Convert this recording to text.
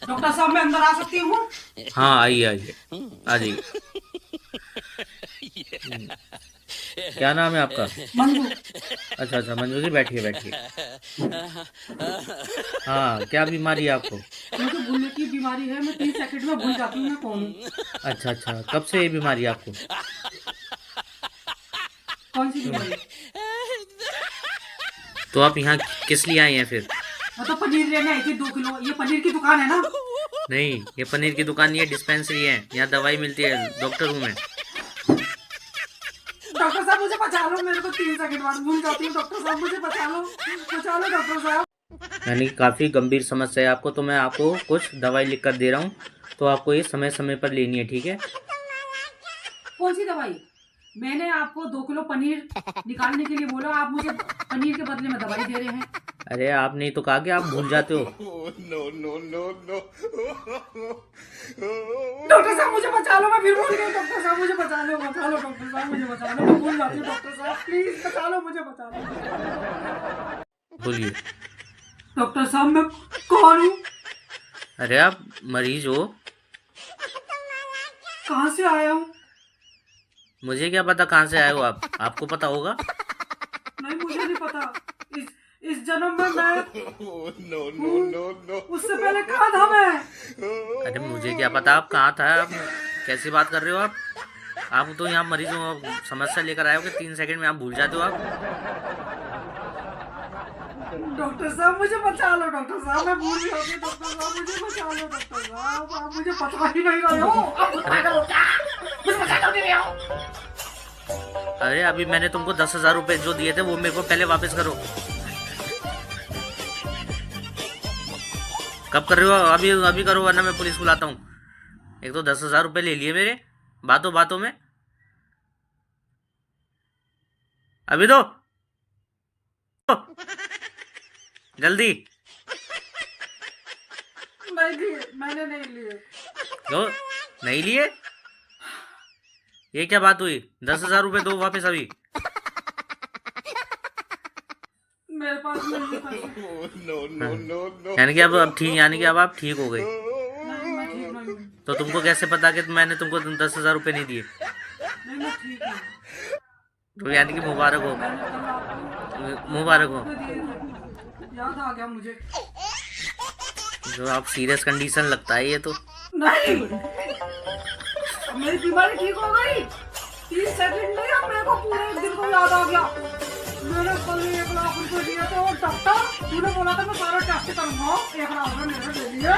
Doctor साहब मैं अंदर आ सकती हूँ? हाँ आइए आइए, आ जाइए। क्या नाम है आपका? मंजू। अच्छा अच्छा, मंजू जी बैठिए बैठिए। हाँ, क्या बीमारी है आपको? मुझे भूलने की बीमारी है, मैं 30 सेकंड में भूल जाती हूँ मैं कौन हूँ। अच्छा अच्छा, कब से ये बीमारी है आपको? कौन सी हम्म, बीमारी? तो आप यहाँ किस लिए आए हैं फिर? मैं तो पनीर लेने आई थी 2 किलो। ये पनीर की दुकान है ना? नहीं, ये पनीर की दुकान नहीं है, डिस्पेंसरी है, यहाँ दवाई मिलती है, डॉक्टर हूँ मैं। डॉक्टर साहब मुझे बचा लो, मेरे को 3 सेकंड बाद भूल जाती हूँ। डॉक्टर साहब मुझे बचा लो डॉक्टर साहब। यानी काफ़ी गंभीर समस्या है आपको, तो मैं आपको कुछ दवाई लिख कर दे रहा हूँ, तो आपको ये समय समय पर लेनी है, ठीक है? कौन सी दवाई? मैंने आपको 2 किलो पनीर निकालने के लिए बोला, आप मुझे पनीर के बदले में दवाई दे रहे हैं। अरे आपने ही तो कहा कि आप भूल जाते हो। डॉक्टर साहब मुझे बचा लो, मैं फिर भूल गई। डॉक्टर साहब मुझे बचा लो डॉक्टर साहब मुझे बचा लो, मैं भूल जाती हूँ। डॉक्टर साहब प्लीज बचा लो, मुझे बचा लो। बोलिए। डॉक्टर साहब मैं कौन हूँ? अरे आप मरीज हो। कहाँ से आया हूँ? मुझे क्या पता कहाँ से आए हो आप, आपको पता होगा। नहीं मुझे नहीं पता। इस इस जन्म में मैं उससे पहले कहाँ था मैं? अरे मुझे क्या पता आप कहाँ था, आप कैसी बात कर रहे हो आप तो यहाँ मरीज हो, समस्या लेकर आए हो कि 3 सेकंड में आप भूल जाते हो आप। डॉक्टर साहब मुझे बचा लो, डॉक्टर साहब मैं भूल गया हूँ। डॉक्टर साहब मुझे बचा लो, डॉक्टर साहब आप मुझे बचा ही नहीं रहे हो। आप खुद पागल हो क्या? मुझे बचा क्यों नहीं रहे हो? अरे अभी मैंने तुमको 10,000 रुपए जो दिए थे वो मेरे को पहले वापस करो। कब कर रहे हो? अभी अभी करो वरना मैं पुलिस बुलाता हूँ। एक तो 10,000 रुपए ले लिए मेरे बातों बातों में। अभी दो, जल्दी। नहीं लिए, मैंने नहीं लिए। दो, नहीं लिए? ये क्या बात हुई? 10,000 रुपए दो वापस अभी। मेरे पास नहीं है पैसे। हाँ। यानी कि अब आप ठीक हो गए। नहीं मैं ठीक नहीं हूँ। तो तुमको कैसे पता कि मैंने तुमको 10,000 रुपए नहीं दिए? नहीं मैं ठीक हूँ। तो यानी कि मुबारक हो, मैंने कल आपको मुबारक हो। 10,000 रुपए दिए थे, याद आ गया मुझे। जो आप सीरियस कंडीशन लगता है ये तो। नहीं अब मेरी बीमारी ठीक हो गई। 30 सेकंड नहीं, अब मेरे को पूरे एक दिन को याद आ गया। मैंने कल 1 लाख रुपए दिए थे और डॉक्टर तूने बोला था मैं सारा टेस्ट करूंगा, 1 लाख रुपए मेरे दे दिए।